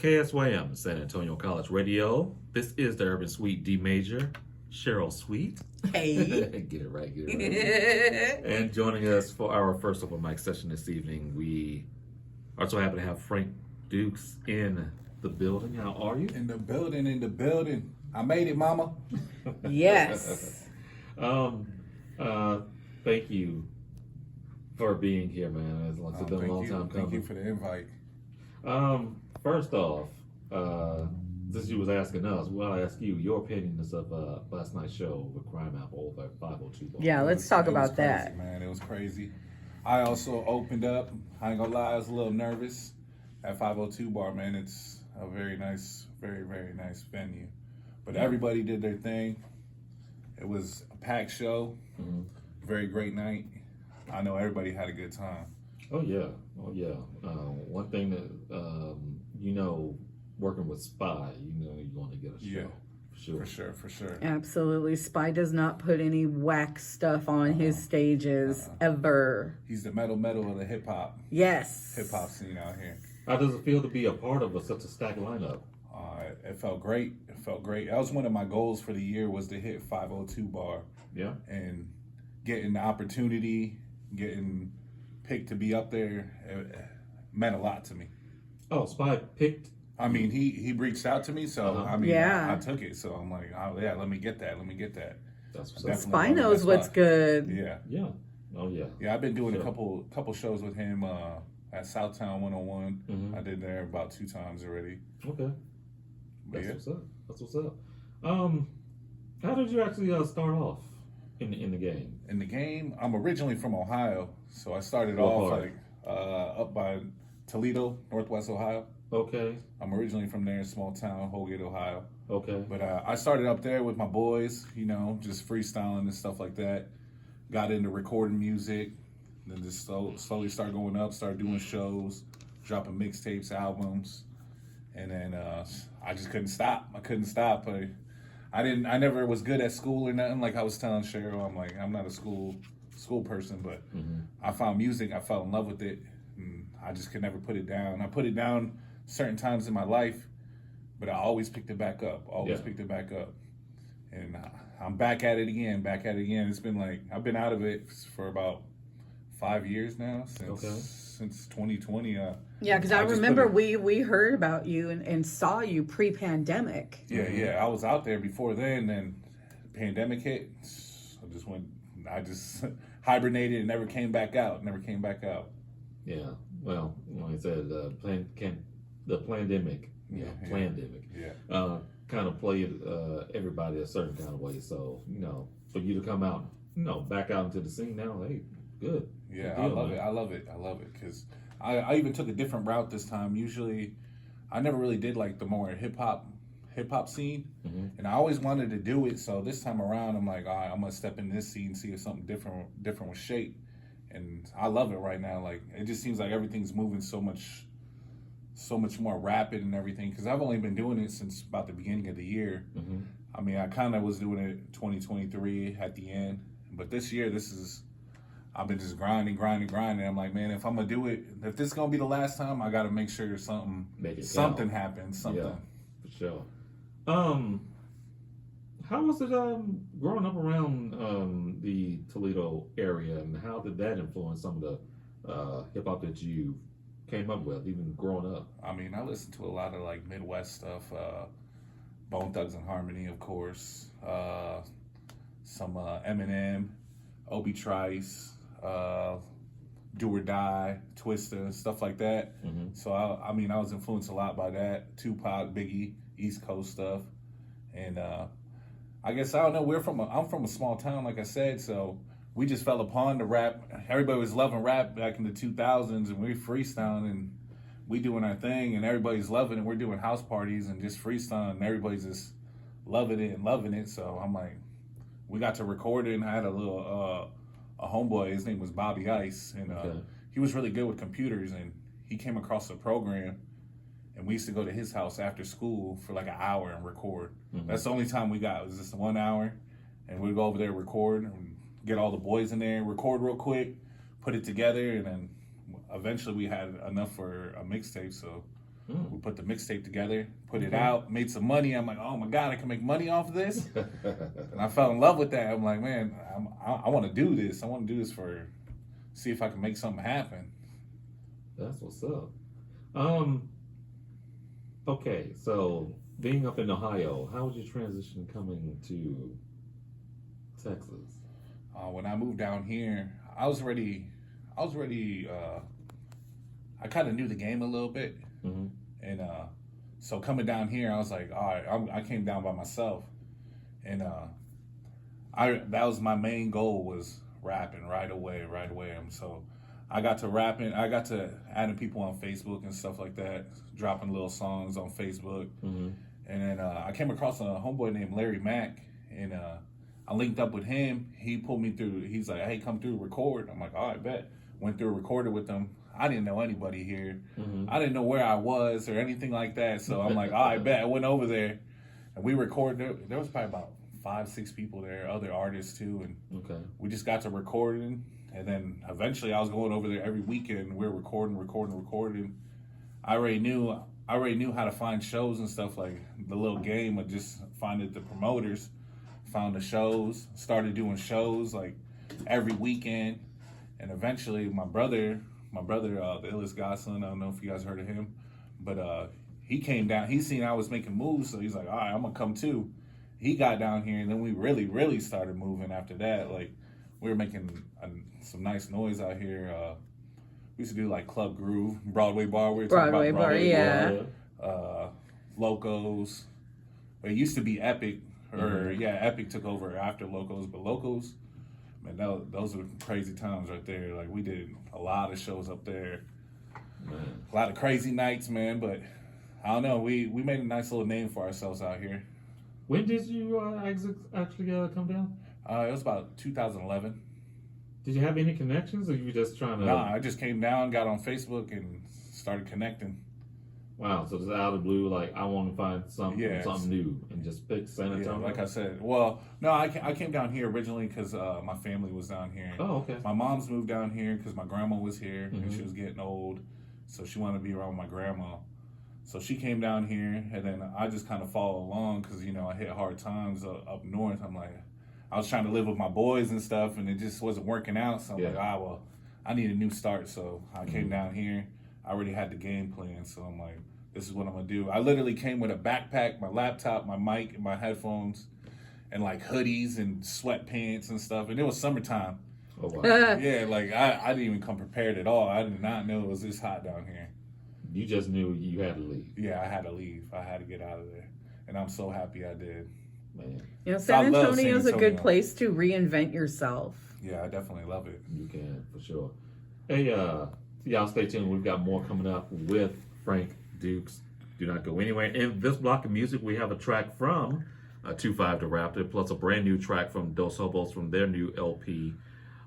KSYM, San Antonio College Radio. This is the Urban Suite D Major, Cheryl Sweet. Hey. Get it right. And joining us for our first open mic session this evening, we are so happy to have Frank Duxx in the building. How are you? In the building. I made it, mama. Yes. Thank you for being here, man. It's been a long time coming. Thank you for the invite. First off, since you was asking us, well, I'll ask you your opinions of last night's show with Crime Apple over at 502 Bar. Yeah, let's talk about that. Man, it was crazy. I also opened up. I ain't gonna lie, I was a little nervous at 502 Bar, man. It's a very nice, very, very nice venue. But everybody did their thing. It was a packed show. Mm-hmm. Very great night. I know everybody had a good time. Oh yeah. One thing that working with Spy, you're going to get a show. Yeah, for sure. Absolutely. Spy does not put any whack stuff on his stages ever. He's the metal of the hip hop. Yes. Hip hop scene out here. How does it feel to be a part of such a stacked lineup? It felt great. That was one of my goals for the year, was to hit 502 Bar. Yeah. And getting the opportunity, getting picked to be up there, it meant a lot to me. Oh, Spy picked? I mean, he reached out to me, so I took it. So I'm like, oh yeah, let me get that. That's what's Spy knows what's good. Yeah. Oh yeah. Yeah, I've been doing a couple shows with him at Southtown 101. Mm-hmm. I did there about 2 times already. Okay. That's what's up. How did you actually start off in the game? In the game, I'm originally from Ohio, so I started off up by Toledo, Northwest Ohio. Okay. I'm originally from there, small town, Holgate, Ohio. Okay. But I started up there with my boys, just freestyling and stuff like that. Got into recording music, then just slowly started going up, started doing shows, dropping mixtapes, albums, and then I just couldn't stop. I never was good at school or nothing. Like I was telling Cheryl, I'm not a school person, but I found music, I fell in love with it, and I just could never put it down. I put it down certain times in my life, but I always picked it back up. And I'm back at it again. It's been like, I've been out of it for about 5 years now, since 2020. Yeah, because I remember we heard about you and saw you pre-pandemic. Yeah, I was out there before then the pandemic hit. I just hibernated and never came back out. Yeah, well, like I said, the pandemic, kind of played everybody a certain kind of way. So, for you to come out, back out into the scene now, hey, good. Yeah, good deal, I love it because I even took a different route this time. Usually, I never really did like the more hip hop scene, and I always wanted to do it. So this time around, I'm like, all right, I'm gonna step in this scene, see if something different with shape, and I love it right now. Like it just seems like everything's moving so much more rapid and everything. Because I've only been doing it since about the beginning of the year. I mean, I kind of was doing it 2023 at the end, but this year, I've been just grinding. I'm like, man, if I'm gonna do it, if this is gonna be the last time, I gotta make sure something happens. Yeah, for sure. How was it growing up around the Toledo area, and how did that influence some of the hip hop that you came up with, even growing up? I mean, I listened to a lot of like Midwest stuff, Bone Thugs and Harmony, of course, some Eminem, Obi Trice, Do or Die, Twista, stuff like that. So I was influenced a lot by that. Tupac, Biggie, East Coast stuff, and I guess I don't know. I'm from a small town, like I said, so we just fell upon the rap. Everybody was loving rap back in the 2000s, and we freestyling and we doing our thing, and everybody's loving it. We're doing house parties and just freestyling, and everybody's just loving it. So I'm like, we got to record it, and I had a little a homeboy. His name was Bobby Ice, and he was really good with computers, and he came across the program, and we used to go to his house after school for like an hour and record. That's the only time we got. It was just 1 hour, and we'd go over there, record, and get all the boys in there, record real quick, put it together, and then eventually we had enough for a mixtape. So We put the mixtape together, put it out, made some money. I'm like, oh my God, I can make money off of this. And I fell in love with that. I'm like, man, I want to do this. I want to do this see if I can make something happen. That's what's up. Okay, so being up in Ohio, how was your transition coming to Texas? When I moved down here, I kind of knew the game a little bit. Mm-hmm. And so coming down here, I was like, all right, I came down by myself. And that was my main goal, was rapping right away. So I got to rapping. I got to adding people on Facebook and stuff like that, dropping little songs on Facebook. Mm-hmm. And then I came across a homeboy named Larry Mack, and I linked up with him. He pulled me through. He's like, hey, come through, record. I'm like, all right, bet. Went through, recorded with him. I didn't know anybody here. Mm-hmm. I didn't know where I was or anything like that. So I'm like, all right, bet. I went over there, and we recorded. There was probably about 5-6 people there, other artists too, and we just got to recording. And then eventually, I was going over there every weekend. We were recording. I already knew how to find shows and stuff, like the little game of just finding the promoters, found the shows, started doing shows like every weekend. And eventually my brother, the illest godson, I don't know if you guys heard of him, but he came down, he seen I was making moves, so he's like, all right, I'm gonna come too. He got down here, and then we really started moving after that. Like, we were making some nice noise out here. We used to do like Club Groove, Broadway Bar. We were talking about Broadway Bar, Locos. It used to be Epic, Epic took over after Locos, but Locos, man, those are crazy times right there. Like, we did a lot of shows up there, a lot of crazy nights, man. But I don't know, we made a nice little name for ourselves out here. When did you actually come down? It was about 2011. Did you have any connections, or you were just trying to? Nah, I just came down, got on Facebook, and started connecting. Wow, so just out of the blue, like, I want to find something new, and just pick San Antonio? Yeah, like I said, well, no, I came down here originally because my family was down here. Oh, okay. My mom's moved down here because my grandma was here, and she was getting old, so she wanted to be around my grandma. So she came down here, and then I just kind of followed along because, I hit hard times up north. I'm like, I was trying to live with my boys and stuff, and it just wasn't working out. So I'm like, well, I need a new start. So I came down here. I already had the game plan. So I'm like, this is what I'm going to do. I literally came with a backpack, my laptop, my mic, and my headphones, and like hoodies and sweatpants and stuff. And it was summertime. Oh, wow. Yeah, like I didn't even come prepared at all. I did not know it was this hot down here. You just knew you had to leave. Yeah, I had to leave. I had to get out of there. And I'm so happy I did. Man. San Antonio is a good place to reinvent yourself. Yeah, I definitely love it. You can, for sure. Hey, y'all stay tuned. We've got more coming up with Frank Duxx. Do not go anywhere. In this block of music, we have a track from 2-5 to Raptor, plus a brand new track from Dos Hobos from their new LP.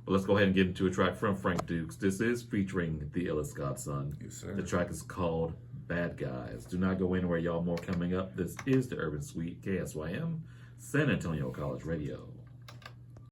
But let's go ahead and get into a track from Frank Duxx. This is featuring the illest godson. Yes, sir. The track is called Bad Guys. Do not go anywhere, y'all. More coming up. This is the Urban Suite, KSYM, San Antonio College Radio.